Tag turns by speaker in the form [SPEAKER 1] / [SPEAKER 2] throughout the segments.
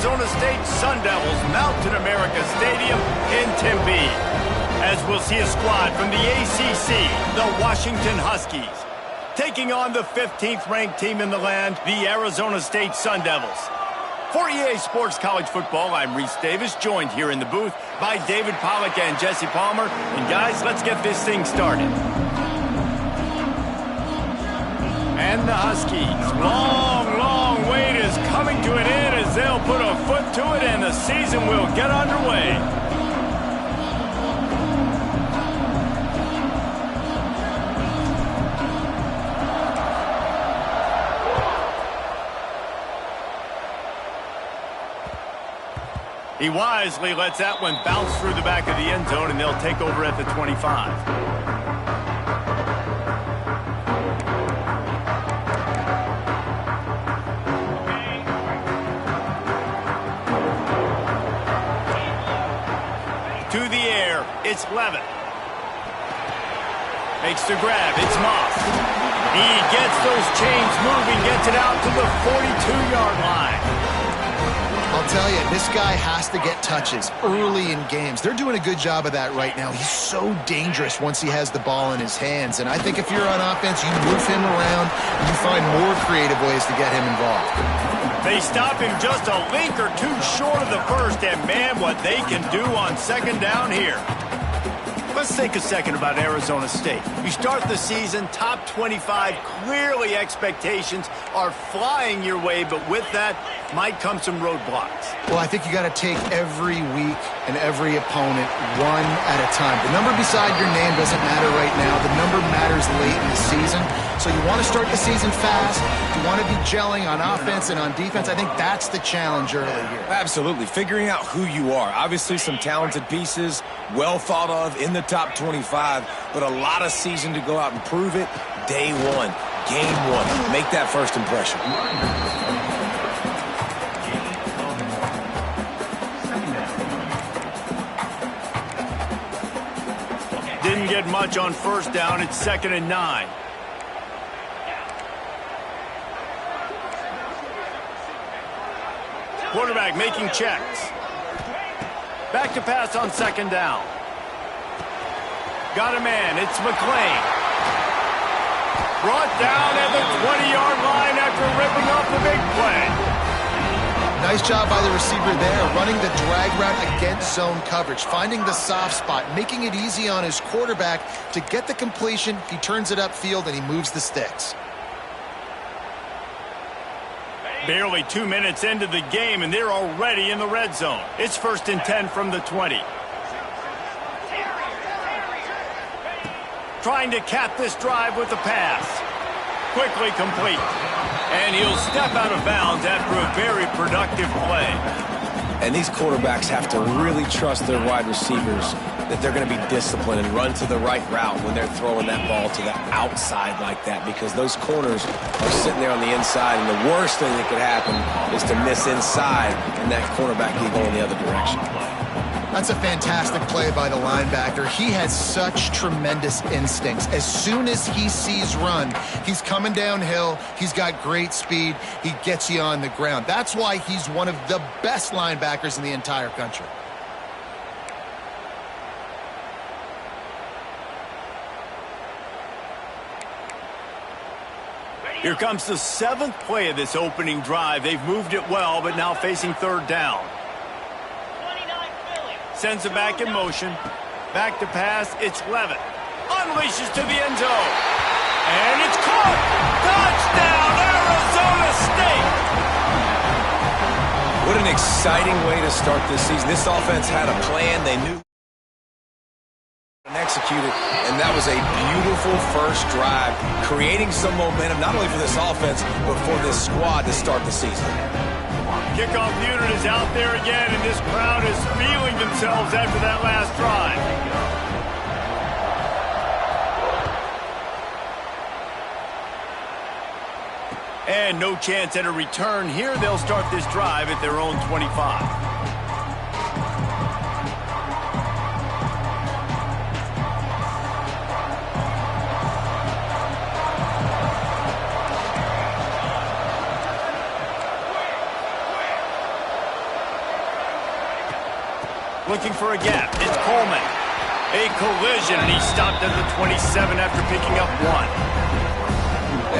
[SPEAKER 1] Arizona State Sun Devils mount to America Stadium in Tempe, as we'll see a squad from the ACC, the Washington Huskies, taking on the 15th ranked team in the land, the Arizona State Sun Devils. For EA Sports College Football, I'm Reese Davis, joined here in the booth by David Pollack and Jesse Palmer. And guys, let's get this thing started. And the Huskies, long wait is coming to an end as they'll put a foot to it and the season will get underway. He wisely lets that one bounce through the back of the end zone, and they'll take over at the 25. To the air, it's Levitt. Makes the grab, it's Moss. He gets those chains moving, gets it out to the 42-yard line.
[SPEAKER 2] I'll tell you, this guy has to get touches early in games. They're doing a good job of that right now. He's so dangerous once he has the ball in his hands. And I think if you're on offense, you move him around and you find more creative ways to get him involved.
[SPEAKER 1] They stop him just a link or two short of the first, and man, what they can do on second down here. Let's take a second about Arizona State. You start the season top 25. Clearly expectations are flying your way, but with that might come some roadblocks.
[SPEAKER 2] Well, I think you got to take every week and every opponent one at a time. The number beside your name doesn't matter right now. The number matters late in the season. So you want to start the season fast. You want to be gelling on offense and on defense. I think that's the challenge early here.
[SPEAKER 3] Absolutely. Figuring out who you are. Obviously some talented pieces, well thought of in the top 25, but a lot of season to go out and prove it. Day one, game one. Make that first impression.
[SPEAKER 1] Didn't get much on first down. It's 2nd and 9. Quarterback making checks. Back to pass on 2nd down. Got a man. It's McClain. Brought down at the 20-yard line after ripping off the big play.
[SPEAKER 2] Nice job by the receiver there, running the drag route against zone coverage, finding the soft spot, making it easy on his quarterback to get the completion. He turns it upfield and he moves the sticks.
[SPEAKER 1] Barely 2 minutes into the game, and they're already in the red zone. It's 1st and 10 from the 20. Trying to cap this drive with the pass. Quickly complete. And he'll step out of bounds after a very productive play.
[SPEAKER 3] And these quarterbacks have to really trust their wide receivers that they're going to be disciplined and run to the right route when they're throwing that ball to the outside like that, because those corners are sitting there on the inside, and the worst thing that could happen is to miss inside and that cornerback can go in the other direction.
[SPEAKER 2] That's a fantastic play by the linebacker. He has such tremendous instincts. As soon as he sees run, he's coming downhill. He's got great speed. He gets you on the ground. That's why he's one of the best linebackers in the entire country.
[SPEAKER 1] Here comes the 7th play of this opening drive. They've moved it well, but now facing 3rd down. Sends it back in motion. Back to pass. It's Levitt. Unleashes to the end zone. And it's caught. Touchdown, Arizona State.
[SPEAKER 3] What an exciting way to start this season. This offense had a plan. They knew and executed, and that was a beautiful first drive, creating some momentum, not only for this offense, but for this squad to start the season.
[SPEAKER 1] Kickoff unit is out there again, and this crowd is feeling themselves after that last drive. And no chance at a return here. They'll start this drive at their own 25. Looking for a gap. It's Coleman. A collision, and he stopped at the 27 after picking up 1.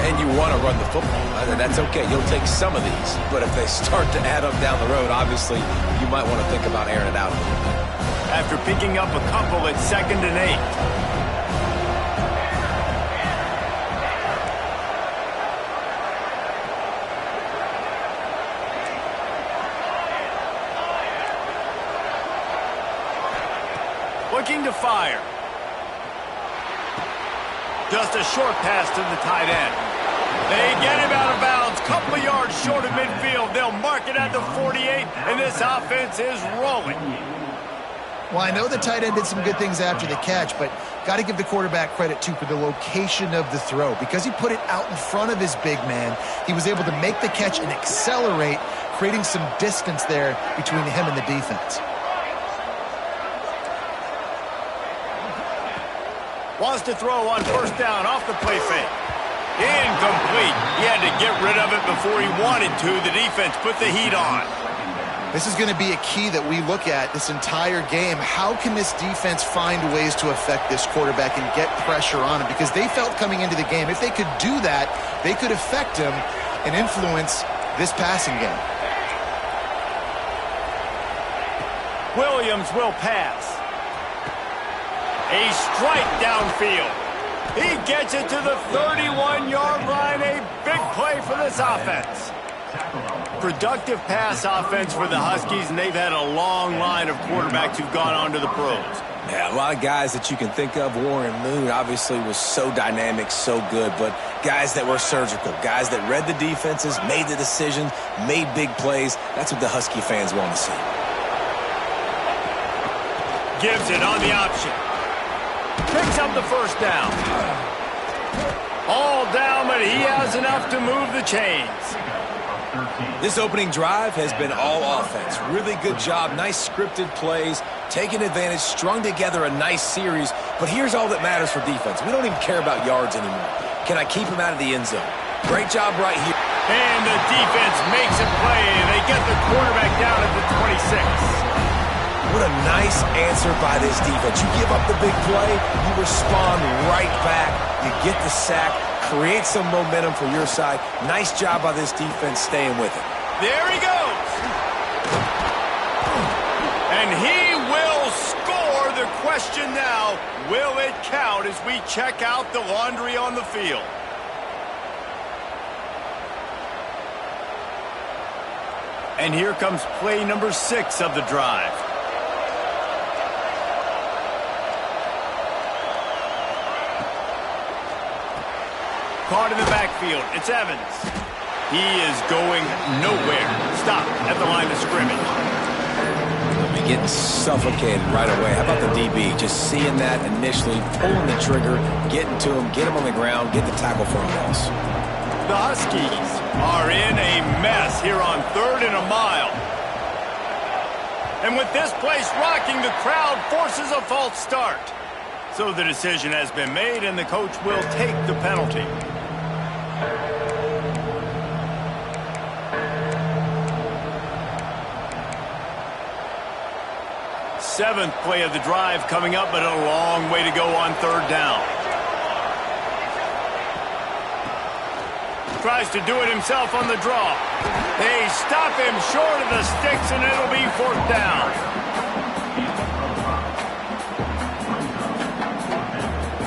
[SPEAKER 3] And you want to run the football. That's okay. You'll take some of these. But if they start to add up down the road, obviously, you might want to think about airing it out a little bit.
[SPEAKER 1] After picking up a couple, it's 2nd and 8. Looking to fire. Just a short pass to the tight end. They get him out of bounds. Couple yards short of midfield. They'll mark it at the 48, and this offense is rolling.
[SPEAKER 2] Well, I know the tight end did some good things after the catch, but got to give the quarterback credit, too, for the location of the throw. Because he put it out in front of his big man, he was able to make the catch and accelerate, creating some distance there between him and the defense.
[SPEAKER 1] Wants to throw on 1st down off the play fake. Incomplete. He had to get rid of it before he wanted to. The defense put the heat on.
[SPEAKER 2] This is going to be a key that we look at this entire game. How can this defense find ways to affect this quarterback and get pressure on him? Because they felt coming into the game, if they could do that, they could affect him and influence this passing game.
[SPEAKER 1] Williams will pass. A strike downfield. He gets it to the 31-yard line. A big play for this offense. Productive pass offense for the Huskies, and they've had a long line of quarterbacks who've gone on to the pros.
[SPEAKER 3] Yeah, a lot of guys that you can think of. Warren Moon obviously was so dynamic, so good, but guys that were surgical, guys that read the defenses, made the decisions, made big plays. That's what the Husky fans want to see.
[SPEAKER 1] Gives it on the option. Picks up the 1st down. All down, but he has enough to move the chains.
[SPEAKER 3] This opening drive has been all offense. Really good job, nice scripted plays, taking advantage, strung together a nice series. But here's all that matters for defense. We don't even care about yards anymore. Can I keep him out of the end zone? Great job right here.
[SPEAKER 1] And the defense makes a play, and they get the quarterback down at the 26.
[SPEAKER 3] What a nice answer by this defense. You give up the big play, you respond right back, you get the sack, create some momentum for your side. Nice job by this defense staying with it.
[SPEAKER 1] There he goes. And he will score. The question now, will it count as we check out the laundry on the field? And here comes play number 6 of the drive. Caught in the backfield. It's Evans. He is going nowhere. Stop at the line of scrimmage.
[SPEAKER 3] Getting suffocated right away. How about the DB? Just seeing that initially, pulling the trigger, getting to him, get him on the ground, get the tackle for a loss.
[SPEAKER 1] The Huskies are in a mess here on 3rd and a mile. And with this place rocking, the crowd forces a false start. So the decision has been made, and the coach will take the penalty. Seventh play of the drive coming up, but a long way to go on 3rd down. Tries to do it himself on the draw. They stop him short of the sticks, and it'll be 4th down.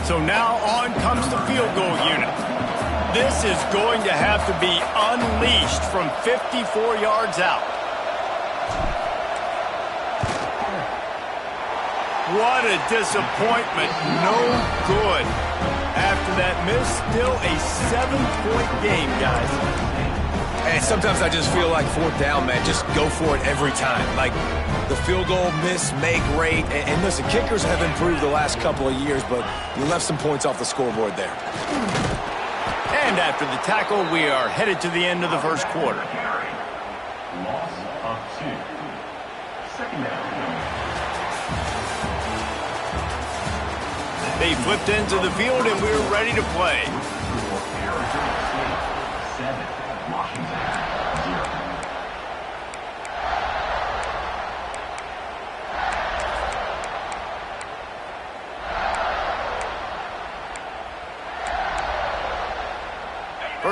[SPEAKER 1] So now on comes the field goal unit. This is going to have to be unleashed from 54 yards out. What a disappointment. No good. After that miss, still a 7-point game, guys.
[SPEAKER 3] And sometimes I just feel like 4th down, man. Just go for it every time. Like the field goal miss, make great. And listen, kickers have improved the last couple of years, but you left some points off the scoreboard there.
[SPEAKER 1] And after the tackle, we are headed to the end of the 1st quarter.
[SPEAKER 4] Loss of 2. 2nd down.
[SPEAKER 1] They flipped into the field, and we're ready to play.
[SPEAKER 4] 7, Washington, 0.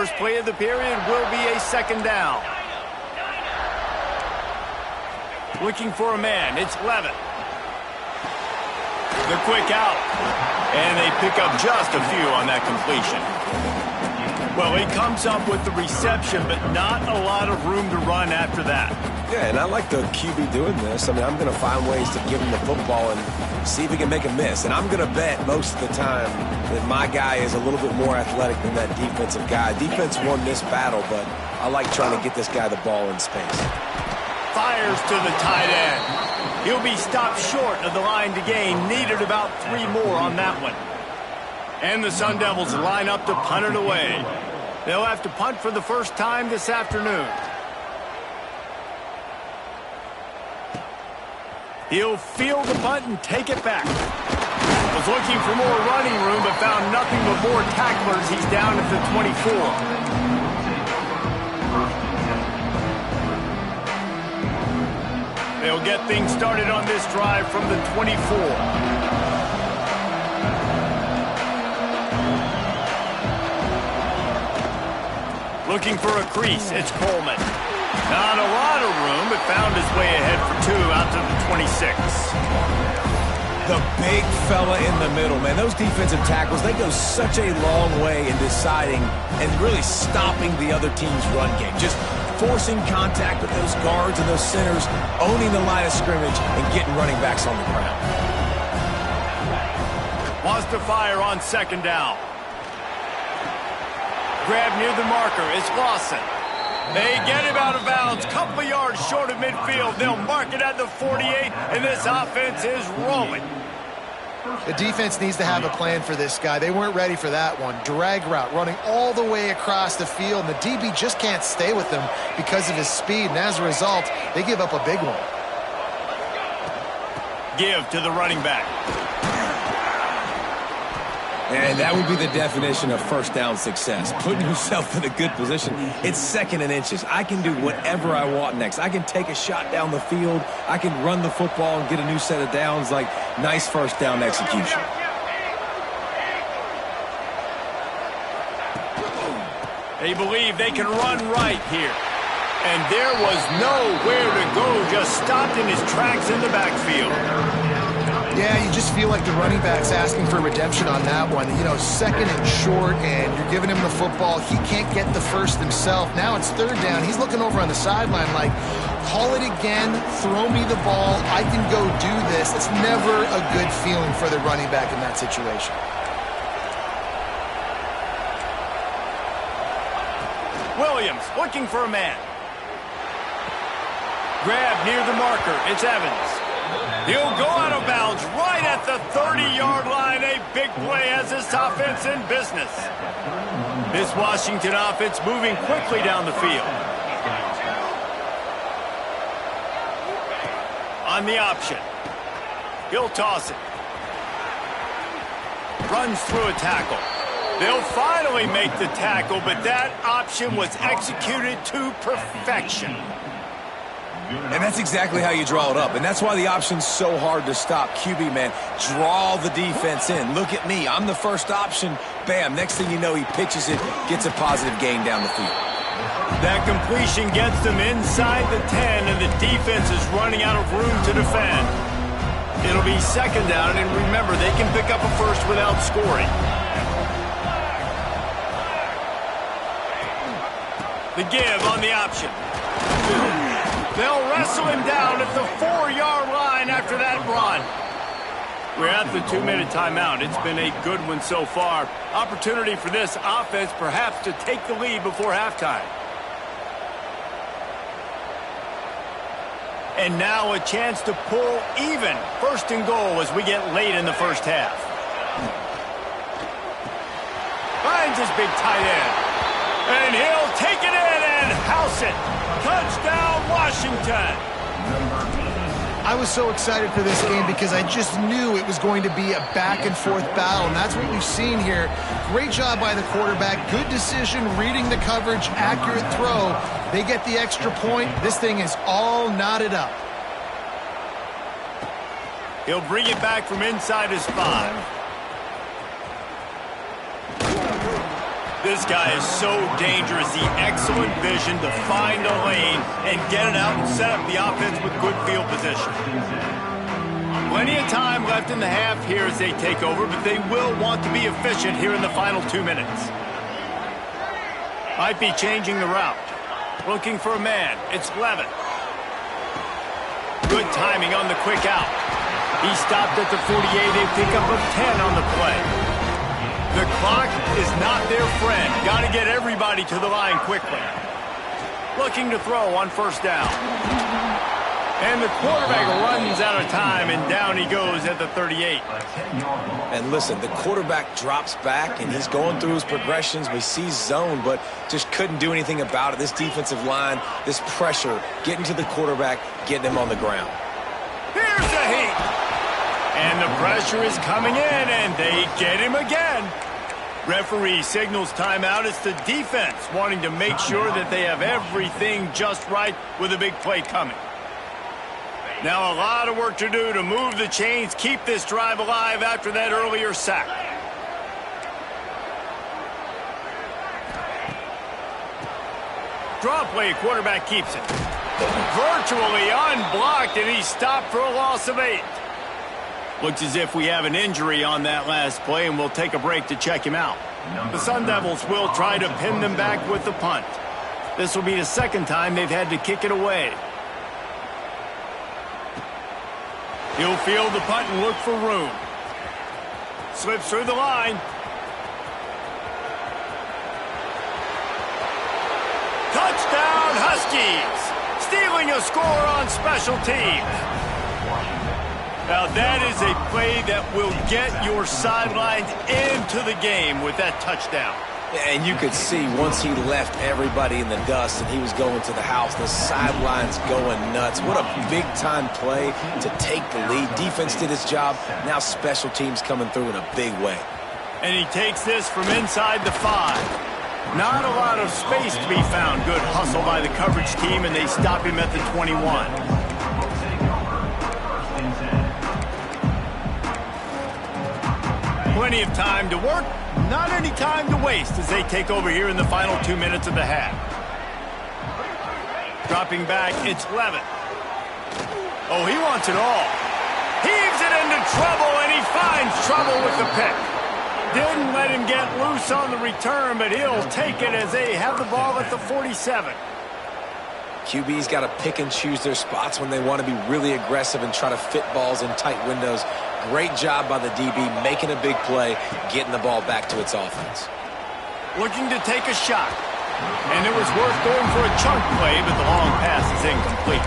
[SPEAKER 1] first play of the period will be a second down. Looking for a man, it's Levitt. The quick out. And they pick up just a few on that completion. Well, he comes up with the reception, but not a lot of room to run after that.
[SPEAKER 3] Yeah, and I like the QB doing this. I mean, I'm going to find ways to give him the football and see if he can make a miss. And I'm going to bet most of the time that my guy is a little bit more athletic than that defensive guy. Defense won this battle, but I like trying to get this guy the ball in space.
[SPEAKER 1] Fires to the tight end. He'll be stopped short of the line to gain. Needed about 3 more on that one. And the Sun Devils line up to punt it away. They'll have to punt for the first time this afternoon. He'll field the punt and take it back. Was looking for more running room, but found nothing but more tacklers. He's down at the 24. They'll get things started on this drive from the 24. Looking for a crease, it's Coleman. Not a lot of room, but found his way ahead for 2 out to the 26.
[SPEAKER 3] The big fella in the middle, man. Those defensive tackles, they go such a long way in deciding and really stopping the other team's run game. Just forcing contact with those guards and those centers, owning the line of scrimmage, and getting running backs on the ground.
[SPEAKER 1] Wants to fire on second down. Grab near the marker, it's Lawson. They get him out of bounds, couple of yards short of midfield. They'll mark it at the 48, and this offense is rolling.
[SPEAKER 2] The defense needs to have a plan for this guy. They weren't ready for that one. Drag route, running all the way across the field, and the DB just can't stay with him because of his speed, and as a result, they give up a big one.
[SPEAKER 1] Give to the running back.
[SPEAKER 3] And that would be the definition of first down success. Putting yourself in a good position. It's 2nd and inches. I can do whatever I want next. I can take a shot down the field. I can run the football and get a new set of downs. Like, nice first down execution.
[SPEAKER 1] They believe they can run right here. And there was nowhere to go. Just stopped in his tracks in the backfield.
[SPEAKER 2] Yeah, you just feel like the running back's asking for redemption on that one. You know, 2nd and short, and you're giving him the football. He can't get the first himself. Now it's 3rd down. He's looking over on the sideline like, call it again, throw me the ball, I can go do this. It's never a good feeling for the running back in that situation.
[SPEAKER 1] Williams looking for a man. Grab near the marker, it's Evans. He'll go out of bounds right at the 30-yard line. A big play has this offense in business. This Washington offense moving quickly down the field. On the option. He'll toss it. Runs through a tackle. They'll finally make the tackle, but that option was executed to perfection.
[SPEAKER 3] And that's exactly how you draw it up. And that's why the option's so hard to stop. QB, man, draw the defense in. Look at me. I'm the first option. Bam. Next thing you know, he pitches it, gets a positive gain down the field.
[SPEAKER 1] That completion gets them inside the 10, and the defense is running out of room to defend. It'll be 2nd down, and remember, they can pick up a first without scoring. The give on the option. They'll wrestle him down at the 4-yard line after that run. We're at the 2-minute timeout. It's been a good one so far. Opportunity for this offense perhaps to take the lead before halftime. And now a chance to pull even. 1st and goal as we get late in the first half. Finds his big tight end. And he'll take it in and house it. Touchdown, Washington.
[SPEAKER 2] I was so excited for this game because I just knew it was going to be a back-and-forth battle, and that's what we've seen here. Great job by the quarterback. Good decision, reading the coverage, accurate throw. They get the extra point. This thing is all knotted up.
[SPEAKER 1] He'll bring it back from inside his 5. This guy is so dangerous. The excellent vision to find a lane and get it out and set up the offense with good field position. Plenty of time left in the half here as they take over, but they will want to be efficient here in the final 2 minutes. Might be changing the route. Looking for a man. It's Levitt. Good timing on the quick out. He stopped at the 48, a pickup of 10 on the play. The clock is not their friend. Got to get everybody to the line quickly. Looking to throw on first down. And the quarterback runs out of time, and down he goes at the 38.
[SPEAKER 3] And listen, the quarterback drops back, and he's going through his progressions. We see zone, but just couldn't do anything about it. This defensive line, this pressure, getting to the quarterback, getting him on the ground.
[SPEAKER 1] Here's the heat. And the pressure is coming in, and they get him again. Referee signals timeout. It's the defense wanting to make sure that they have everything just right with a big play coming. Now a lot of work to do to move the chains, keep this drive alive after that earlier sack. Draw play, quarterback keeps it. Virtually unblocked, and he's stopped for a loss of 8. Looks as if we have an injury on that last play, and we'll take a break to check him out. The Sun Devils will try to pin them back with the punt. This will be the second time they've had to kick it away. He'll field the punt and look for room. Slips through the line. Touchdown, Huskies! Stealing a score on special teams. Now that is a play that will get your sidelines into the game with that touchdown.
[SPEAKER 3] And you could see once he left everybody in the dust and he was going to the house, the sidelines going nuts. What a big-time play to take the lead. Defense did its job. Now special teams coming through in a big way.
[SPEAKER 1] And he takes this from inside the 5. Not a lot of space to be found. Good hustle by the coverage team, and they stop him at the 21. Plenty of time to work, not any time to waste as they take over here in the final 2 minutes of the half. Dropping back, it's Levitt. Oh, he wants it all. Heaves it into trouble, and he finds trouble with the pick. Didn't let him get loose on the return, but he'll take it as they have the ball at the 47.
[SPEAKER 3] QB's got to pick and choose their spots when they want to be really aggressive and try to fit balls in tight windows. Great job by the DB, making a big play, getting the ball back to its offense.
[SPEAKER 1] Looking to take a shot. And it was worth going for a chunk play, but the long pass is incomplete.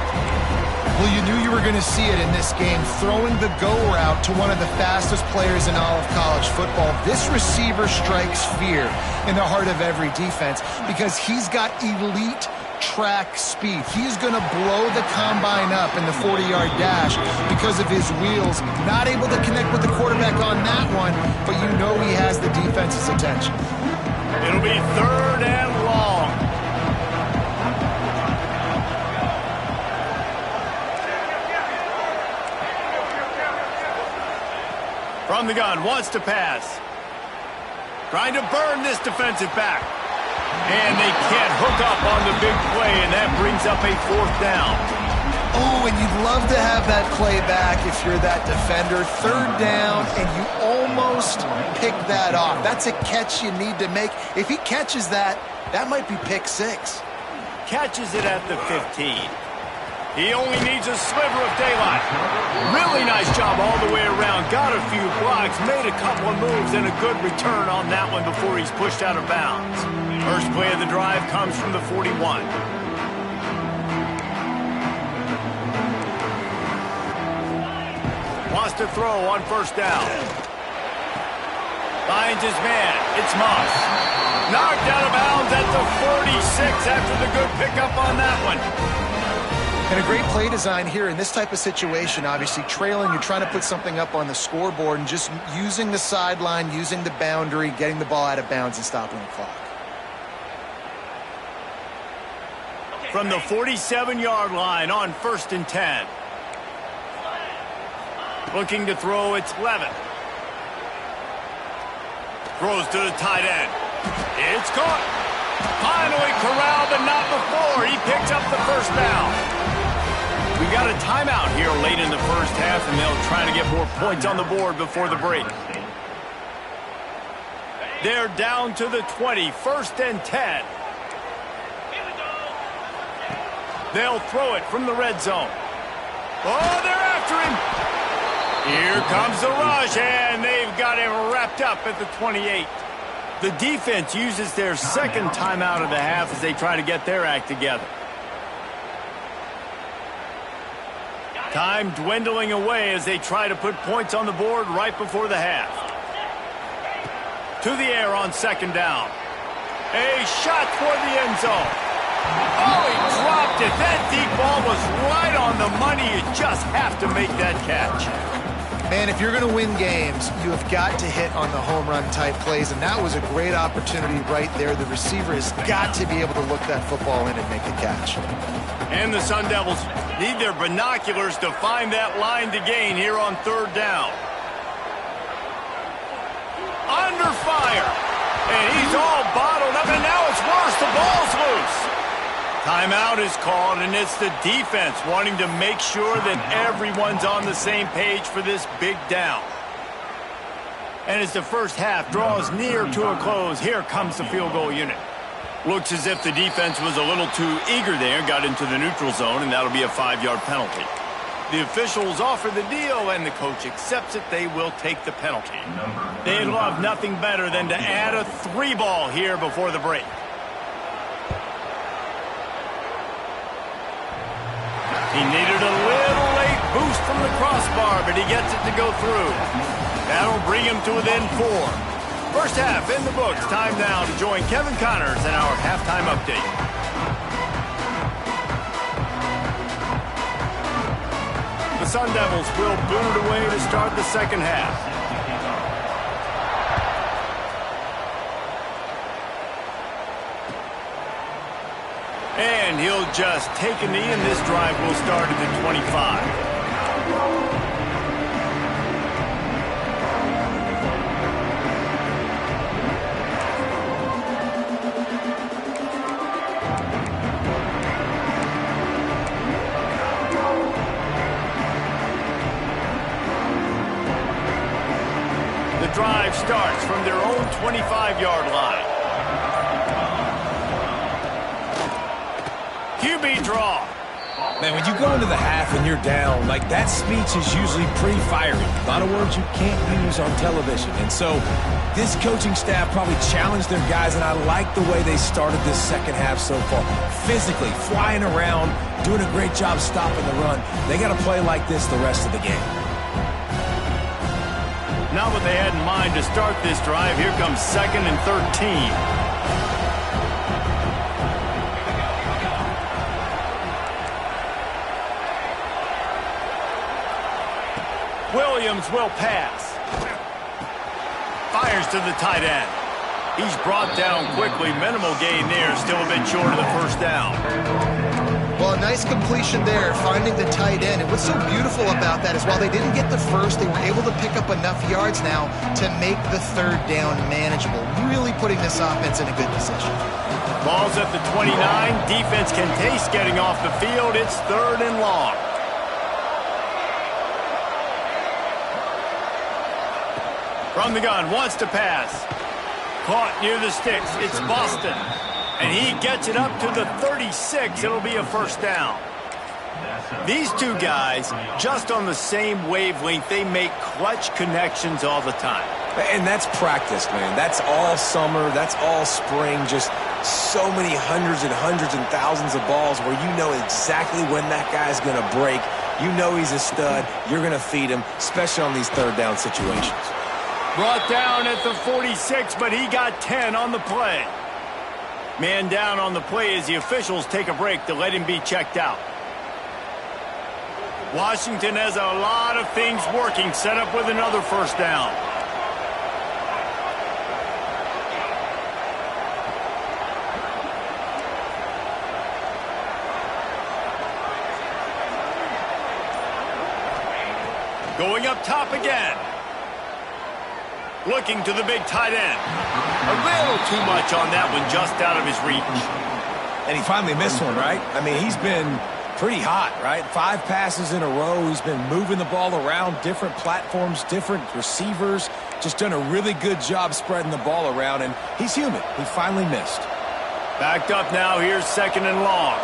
[SPEAKER 2] Well, you knew you were going to see it in this game, throwing the go route to one of the fastest players in all of college football. This receiver strikes fear in the heart of every defense because he's got elite track speed. He's going to blow the combine up in the 40-yard dash because of his wheels. Not able to connect with the quarterback on that one, but you know he has the defense's attention.
[SPEAKER 1] It'll be 3rd and long. From the gun, wants to pass. Trying to burn this defensive back. And they can't hook up on the big play, and that brings up a 4th down.
[SPEAKER 2] Oh, and you'd love to have that play back if you're that defender. 3rd down, and you almost pick that off. That's a catch you need to make. If he catches that, that might be pick 6.
[SPEAKER 1] Catches it at the 15. He only needs a sliver of daylight. Really nice job all the way around. Got a few blocks, made a couple of moves, and a good return on that one before he's pushed out of bounds. First play of the drive comes from the 41. Wants to throw on first down. Finds his man. It's Moss. Knocked out of bounds at the 46 after the good pickup on that one.
[SPEAKER 2] And a great play design here in this type of situation. Obviously trailing, you're trying to put something up on the scoreboard and just using the sideline, using the boundary, getting the ball out of bounds and stopping the clock.
[SPEAKER 1] From the 47-yard line on 1st and 10. Looking to throw, it's Levitt. Throws to the tight end. It's caught. Finally corralled, but not before. He picks up the first down. We got a timeout here late in the first half, and they'll try to get more points on the board before the break. They're down to the 20, 1st and 10. They'll throw it from the red zone. Oh, they're after him. Here comes the rush, and they've got him wrapped up at the 28. The defense uses their second timeout of the half as they try to get their act together. Time dwindling away as they try to put points on the board right before the half. To the air on 2nd down. A shot toward the end zone. Oh, he dropped it. That deep ball was right on the money. You just have to make that catch.
[SPEAKER 2] Man, if you're going to win games, you have got to hit on the home run type plays, and that was a great opportunity right there. The receiver has got to be able to look that football in and make a catch.
[SPEAKER 1] And the Sun Devils need their binoculars to find that line to gain here on 3rd down. Under fire. And he's all bottled up, and now it's worse. The ball's loose. Timeout is called, and it's the defense wanting to make sure that everyone's on the same page for this big down. And as the first half draws near to a close, here comes the field goal unit. Looks as if the defense was a little too eager there, got into the neutral zone, and that'll be a 5-yard penalty. The officials offer the deal, and the coach accepts it. They will take the penalty. They'd love nothing better than to add a 3-ball here before the break. He needed a little late boost from the crossbar, but he gets it to go through. That'll bring him to within 4. First half in the books. Time now to join Kevin Connors in our halftime update. The Sun Devils will boot it away to start the second half. And he'll just take a knee, and this drive will start at the 25. The drive starts from their own 25-yard line. QB draw.
[SPEAKER 3] Man, when you go into the half and you're down, like, that speech is usually pretty fiery. A lot of words you can't use on television. And so this coaching staff probably challenged their guys, and I like the way they started this second half so far. Physically, flying around, doing a great job stopping the run. They got to play like this the rest of the game.
[SPEAKER 1] Not what they had in mind to start this drive. Here comes 2nd and 13. Williams will pass. Fires to the tight end. He's brought down quickly. Minimal gain there. Still a bit short of the first down.
[SPEAKER 2] Well, a nice completion there, finding the tight end. And what's so beautiful about that is while they didn't get the first, they were able to pick up enough yards now to make the 3rd down manageable. Really putting this offense in a good position.
[SPEAKER 1] Ball's at the 29. Defense can taste getting off the field. It's 3rd and long. From the gun, wants to pass. Caught near the sticks. It's Boston. And he gets it up to the 36. It'll be a first down. These two guys, just on the same wavelength, they make clutch connections all the time.
[SPEAKER 3] And that's practice, man. That's all summer. That's all spring. Just so many hundreds and thousands of balls where you know exactly when that guy's going to break. You know he's a stud. You're going to feed him, especially on these 3rd down situations.
[SPEAKER 1] Brought down at the 46, but he got 10 on the play. Man down on the play as the officials take a break to let him be checked out. Washington has a lot of things working, set up with another first down. Going up top again. Looking to the big tight end. A little too much on that one, just out of his reach.
[SPEAKER 3] And he finally missed one, right? I mean, he's been pretty hot, right? 5 passes in a row. He's been moving the ball around, different platforms, different receivers. Just done a really good job spreading the ball around, and he's human. He finally missed.
[SPEAKER 1] Backed up now. Here's 2nd and long.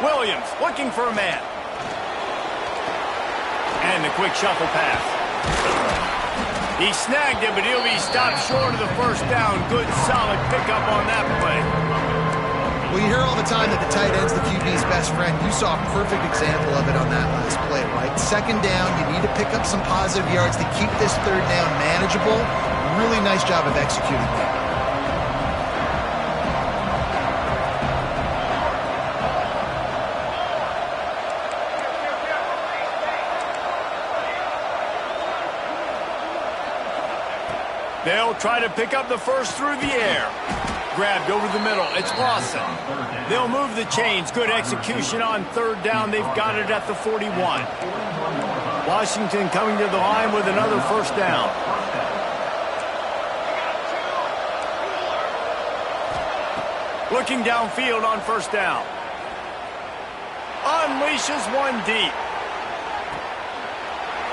[SPEAKER 1] Williams looking for a man. And the quick shuffle pass. He snagged it, but he'll be stopped short of the first down. Good, solid pickup on that play.
[SPEAKER 2] Well, you hear all the time that the tight end's the QB's best friend. You saw a perfect example of it on that last play, right? 2nd down, you need to pick up some positive yards to keep this 3rd down manageable. Really nice job of executing that.
[SPEAKER 1] They'll try to pick up the first through the air. Grabbed over the middle. It's Lawson. They'll move the chains. Good execution on 3rd down. They've got it at the 41. Washington coming to the line with another first down. Looking downfield on 1st down. Unleashes one deep.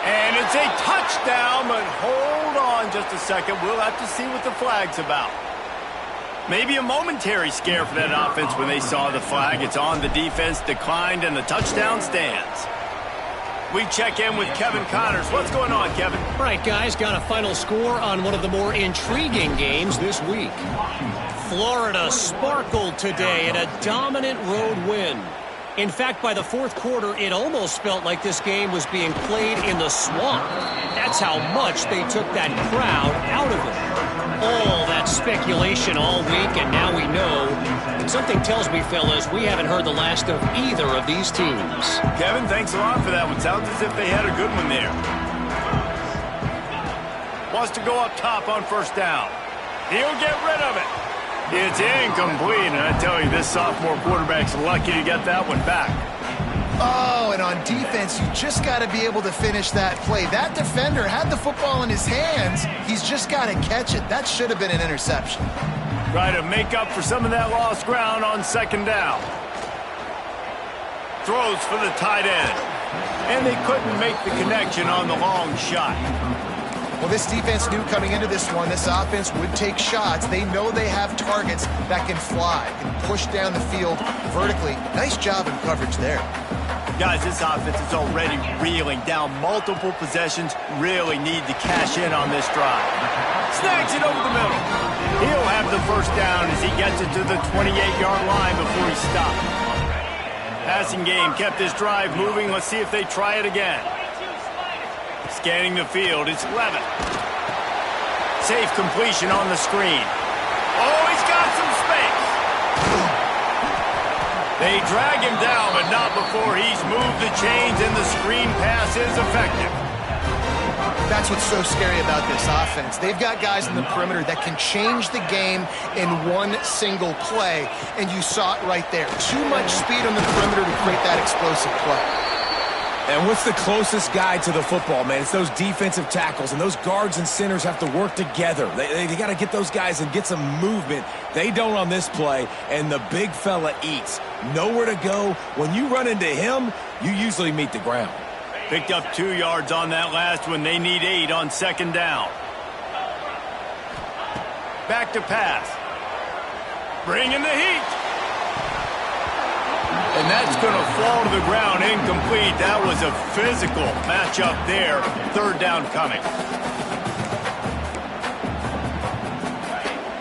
[SPEAKER 1] And it's a touchdown, but hold on just a second. We'll have to see what the flag's about. Maybe a momentary scare for that offense when they saw the flag. It's on, the defense declined, and the touchdown stands. We check in with Kevin Connors. What's going on, Kevin?
[SPEAKER 5] All right, guys, got a final score on one of the more intriguing games this week. Florida sparkled today in a dominant road win. In fact, by the 4th quarter, it almost felt like this game was being played in the swamp. That's how much they took that crowd out of it. All that speculation all week, and now we know. Something tells me, fellas, we haven't heard the last of either of these teams.
[SPEAKER 1] Kevin, thanks a lot for that one. Sounds as if they had a good one there. Wants to go up top on 1st down. He'll get rid of it. It's incomplete, and I tell you, this sophomore quarterback's lucky to get that one back.
[SPEAKER 2] Oh, and on defense, you just got to be able to finish that play. That defender had the football in his hands. He's just got to catch it. That should have been an interception.
[SPEAKER 1] Try to make up for some of that lost ground on 2nd down. Throws for the tight end. And they couldn't make the connection on the long shot.
[SPEAKER 2] Well, this defense knew coming into this one, this offense would take shots. They know they have targets that can fly, can push down the field vertically. Nice job in coverage there.
[SPEAKER 1] Guys, this offense is already reeling down multiple possessions. Really need to cash in on this drive. Snags it over the middle. He'll have the first down as he gets it to the 28-yard line before he stopped. Passing game kept this drive moving. Let's see if they try it again. Scanning the field, it's Levitt. Safe completion on the screen. Oh, he's got some space. They drag him down, but not before he's moved the chains, and the screen pass is effective.
[SPEAKER 2] That's what's so scary about this offense. They've got guys in the perimeter that can change the game in one single play, and you saw it right there. Too much speed on the perimeter to create that explosive play.
[SPEAKER 3] And what's the closest guy to the football, man? It's those defensive tackles, and those guards and centers have to work together. They got to get those guys and get some movement. They don't on this play, and the big fella eats. Nowhere to go. When you run into him, you usually meet the ground.
[SPEAKER 1] Picked up 2 yards on that last one. They need 8 on 2nd down. Back to pass. Bringing the heat. And that's going to fall to the ground incomplete. That was a physical matchup there. 3rd down coming.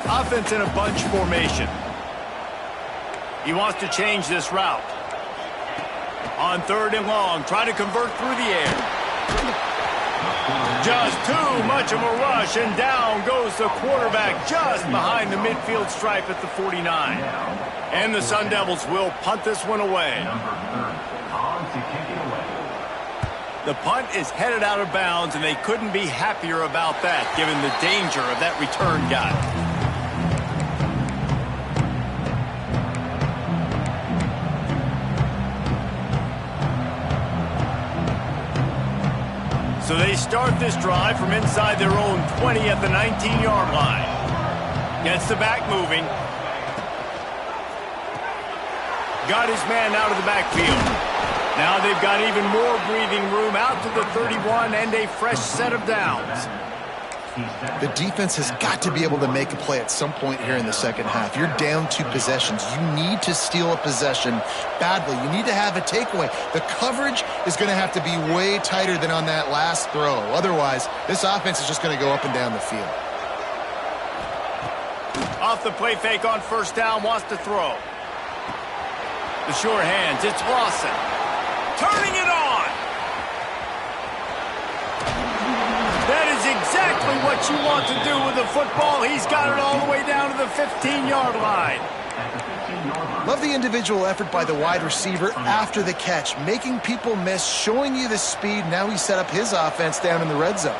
[SPEAKER 1] Offense in a bunch formation. He wants to change this route. On 3rd and long, try to convert through the air. Just too much of a rush, and down goes the quarterback just behind the midfield stripe at the 49. And the Sun Devils will punt this one away. The punt is headed out of bounds, and they couldn't be happier about that, given the danger of that return guy. So they start this drive from inside their own 20 at the 19-yard line. Gets the back moving. Got his man out of the backfield. Now they've got even more breathing room out to the 31 and a fresh set of downs.
[SPEAKER 2] The defense has got to be able to make a play at some point here in the second half. You're down 2 possessions. You need to steal a possession badly. You need to have a takeaway. The coverage is going to have to be way tighter than on that last throw. Otherwise, this offense is just going to go up and down the field.
[SPEAKER 1] Off the play fake on first down, wants to throw. The short hands, it's Lawson. Turning it on. That is exactly what you want to do with the football. He's got it all the way down to the 15-yard line.
[SPEAKER 2] Love the individual effort by the wide receiver after the catch, making people miss, showing you the speed. Now he set up his offense down in the red zone.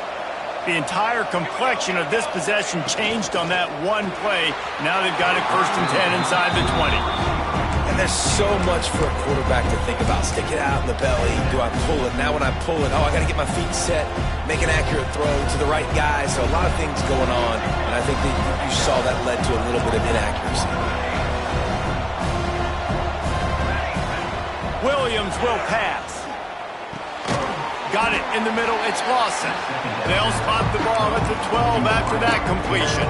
[SPEAKER 1] The entire complexion of this possession changed on that one play. Now they've got it 1st and 10 inside the 20.
[SPEAKER 3] And there's so much for a quarterback to think about. Stick it out in the belly. Do I pull it? Now when I pull it, I got to get my feet set, make an accurate throw to the right guy. So a lot of things going on, and I think that you saw that led to a little bit of inaccuracy.
[SPEAKER 1] Williams will pass. Got it in the middle. It's Lawson. They'll spot the ball at the 12 after that completion.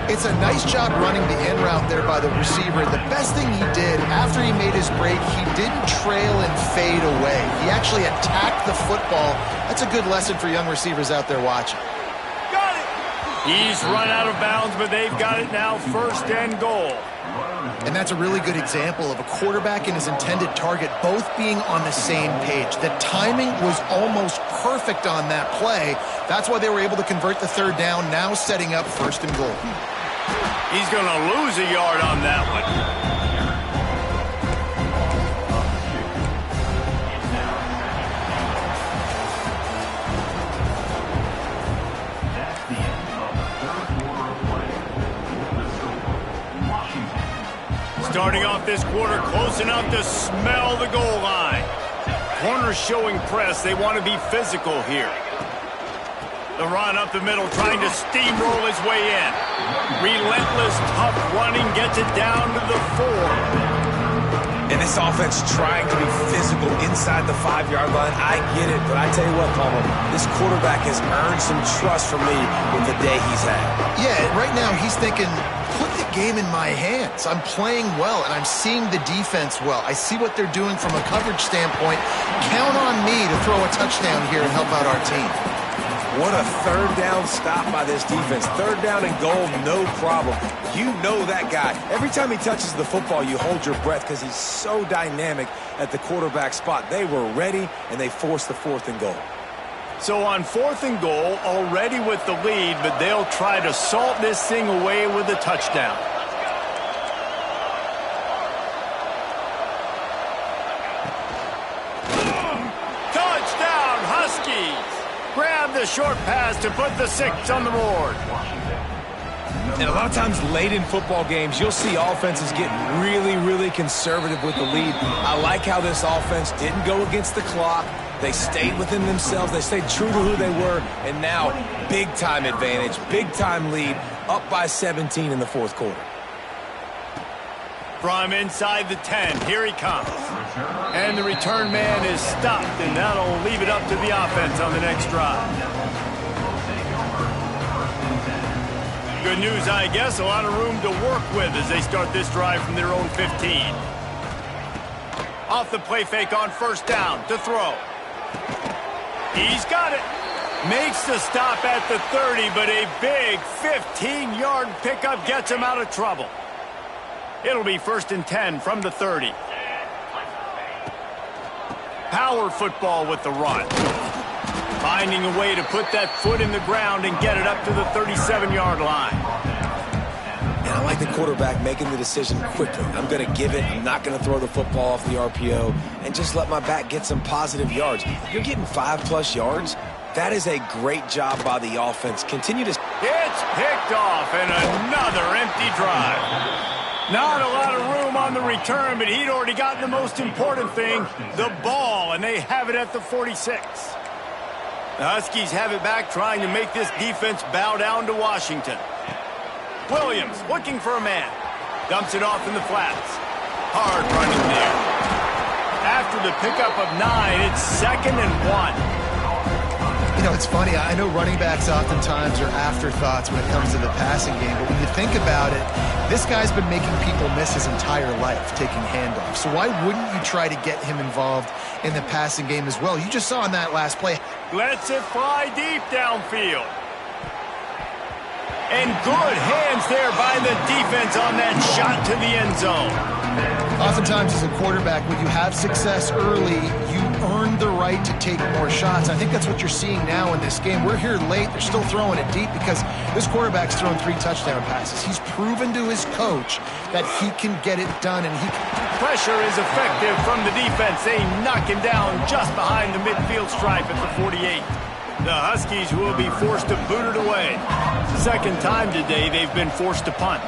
[SPEAKER 2] It's a nice job running the in route there by the receiver. The best thing he did after he made his break, he didn't trail and fade away. He actually attacked the football. That's a good lesson for young receivers out there watching.
[SPEAKER 1] Got it. He's run out of bounds, but they've got it now 1st and goal.
[SPEAKER 2] And that's a really good example of a quarterback and his intended target both being on the same page. The timing was almost perfect on that play. That's why they were able to convert the 3rd down, now setting up 1st and goal.
[SPEAKER 1] He's going to lose a yard on that one.
[SPEAKER 4] That's the end of the 3rd quarter of play. The score, Washington.
[SPEAKER 1] Starting off this quarter close enough to smell the goal line. Corners showing press. They want to be physical here. The run up the middle, trying to steamroll his way in. Relentless, tough running, gets it down to the 4.
[SPEAKER 3] And this offense trying to be physical inside the 5-yard line. I get it, but I tell you what, Palmer, this quarterback has earned some trust from me with the day he's had.
[SPEAKER 2] Yeah, right now he's thinking, put the game in my hands. I'm playing well, and I'm seeing the defense well. I see what they're doing from a coverage standpoint. Count on me to throw a touchdown here and help out our team.
[SPEAKER 3] What a 3rd down stop by this defense. 3rd down and goal, no problem. You know that guy. Every time he touches the football, you hold your breath because he's so dynamic at the quarterback spot. They were ready, and they forced the 4th and goal.
[SPEAKER 1] So on 4th and goal, already with the lead, but they'll try to salt this thing away with a touchdown. Touchdown, Huskies! Grab the short pass to put the 6 on the board.
[SPEAKER 3] And a lot of times late in football games, you'll see offenses get really, really conservative with the lead. I like how this offense didn't go against the clock. They stayed within themselves. They stayed true to who they were. And now, big-time advantage, big-time lead, up by 17 in the 4th quarter.
[SPEAKER 1] From inside the 10, here he comes. And the return man is stopped, and that'll leave it up to the offense on the next drive. Good news, I guess. A lot of room to work with as they start this drive from their own 15. Off the play fake on 1st down to throw. He's got it. Makes the stop at the 30, but a big 15-yard pickup gets him out of trouble. It'll be 1st and 10 from the 30. Power football with the run. Finding a way to put that foot in the ground and get it up to the 37-yard line.
[SPEAKER 3] And I like the quarterback making the decision quickly. I'm going to give it. I'm not going to throw the football off the RPO and just let my back get some positive yards. You're getting 5+ yards. That is a great job by the offense. Continue to...
[SPEAKER 1] It's picked off and another empty drive. Not a lot of room on the return, but he'd already gotten the most important thing, the ball, and they have it at the 46. The Huskies have it back, trying to make this defense bow down to Washington. Williams looking for a man. Dumps it off in the flats. Hard running there. After the pickup of 9, it's 2nd and 1.
[SPEAKER 2] You know, it's funny. I know running backs oftentimes are afterthoughts when it comes to the passing game, but when you think about it, this guy's been making people miss his entire life taking handoffs. So why wouldn't you try to get him involved in the passing game as well? You just saw in that last play.
[SPEAKER 1] Lets it fly deep downfield. And good hands there by the defense on that shot to the end zone.
[SPEAKER 2] Oftentimes as a quarterback, when you have success early, you earn the right to take more shots. I think that's what you're seeing now in this game. We're here late. They're still throwing it deep because this quarterback's thrown 3 touchdown passes. He's proven to his coach that he can get it done, and he can.
[SPEAKER 1] Pressure is effective from the defense. They knock him down just behind the midfield stripe at the 48. The Huskies will be forced to boot it away. Second time today they've been forced to punt.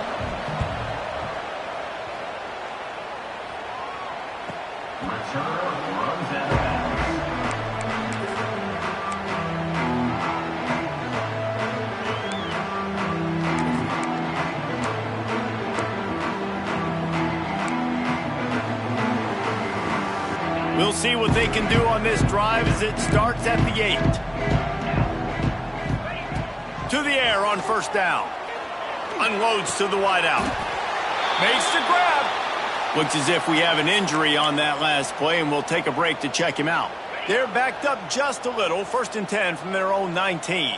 [SPEAKER 1] We'll see what they can do on this drive as it starts at the 8. To the air on first down. Unloads to the wideout. Makes the grab. Looks as if we have an injury on that last play, and we'll take a break to check him out. They're backed up just a little. 1st and 10 from their own 19.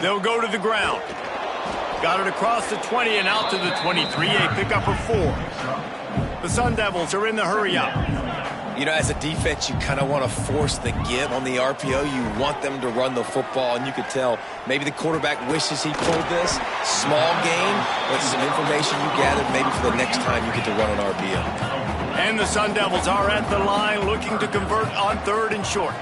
[SPEAKER 1] They'll go to the ground. Got it across the 20 and out to the 23. A pickup of 4. The Sun Devils are in the hurry-up.
[SPEAKER 3] You know, as a defense, you kind of want to force the give on the RPO. You want them to run the football, and you could tell maybe the quarterback wishes he pulled this. Small gain, but some information you gathered maybe for the next time you get to run an RPO.
[SPEAKER 1] And the Sun Devils are at the line looking to convert on 3rd and short.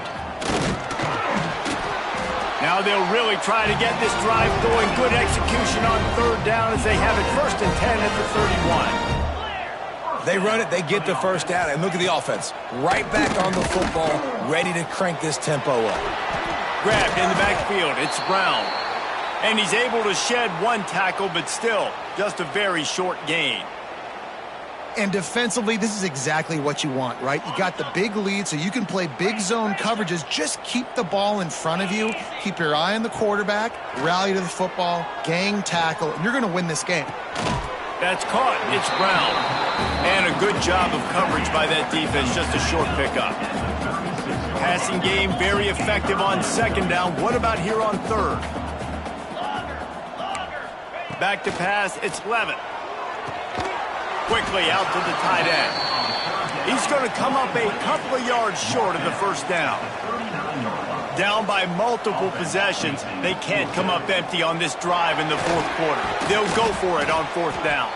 [SPEAKER 1] Now they'll really try to get this drive going. Good execution on 3rd down as they have it 1st and 10 at the 31.
[SPEAKER 3] They run it, they get the first down, and look at the offense. Right back on the football, ready to crank this tempo up.
[SPEAKER 1] Grabbed in the backfield, it's Brown. And he's able to shed 1 tackle, but still, just a very short gain.
[SPEAKER 2] And defensively, this is exactly what you want, right? You got the big lead, so you can play big zone coverages. Just keep the ball in front of you. Keep your eye on the quarterback, rally to the football, gang tackle, and you're going to win this game.
[SPEAKER 1] That's caught. It's Brown. And a good job of coverage by that defense. Just a short pickup. Passing game very effective on 2nd down. What about here on 3rd? Back to pass. It's Levitt. Quickly out to the tight end. He's going to come up a couple of yards short of the first down. Down by multiple possessions. They can't come up empty on this drive in the 4th quarter. They'll go for it on 4th down.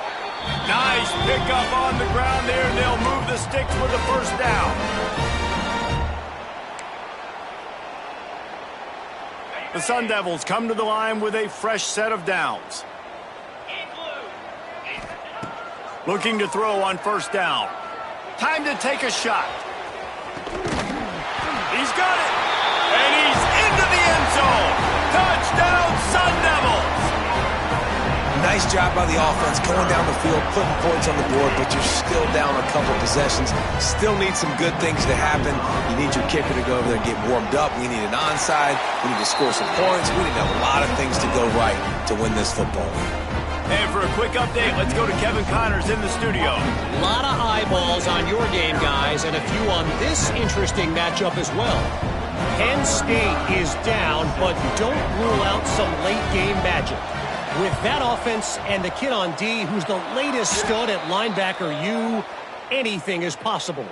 [SPEAKER 1] Nice pickup on the ground there, and they'll move the sticks with the first down. The Sun Devils come to the line with a fresh set of downs. Looking to throw on 1st down. Time to take a shot. He's got it. And he's into the end zone. Touchdown, Sun Devils.
[SPEAKER 3] Nice job by the offense going down the field, putting points on the board, but you're still down a couple possessions. Still need some good things to happen. You need your kicker to go over there and get warmed up. We need an onside. We need to score some points. We need a lot of things to go right to win this football game.
[SPEAKER 1] And for a quick update, let's go to Kevin Connors in the studio.
[SPEAKER 5] A lot of eyeballs on your game, guys, and a few on this interesting matchup as well. Penn State is down, but don't rule out some late-game magic. With that offense and the kid on D, who's the latest stud at linebacker U, anything is possible.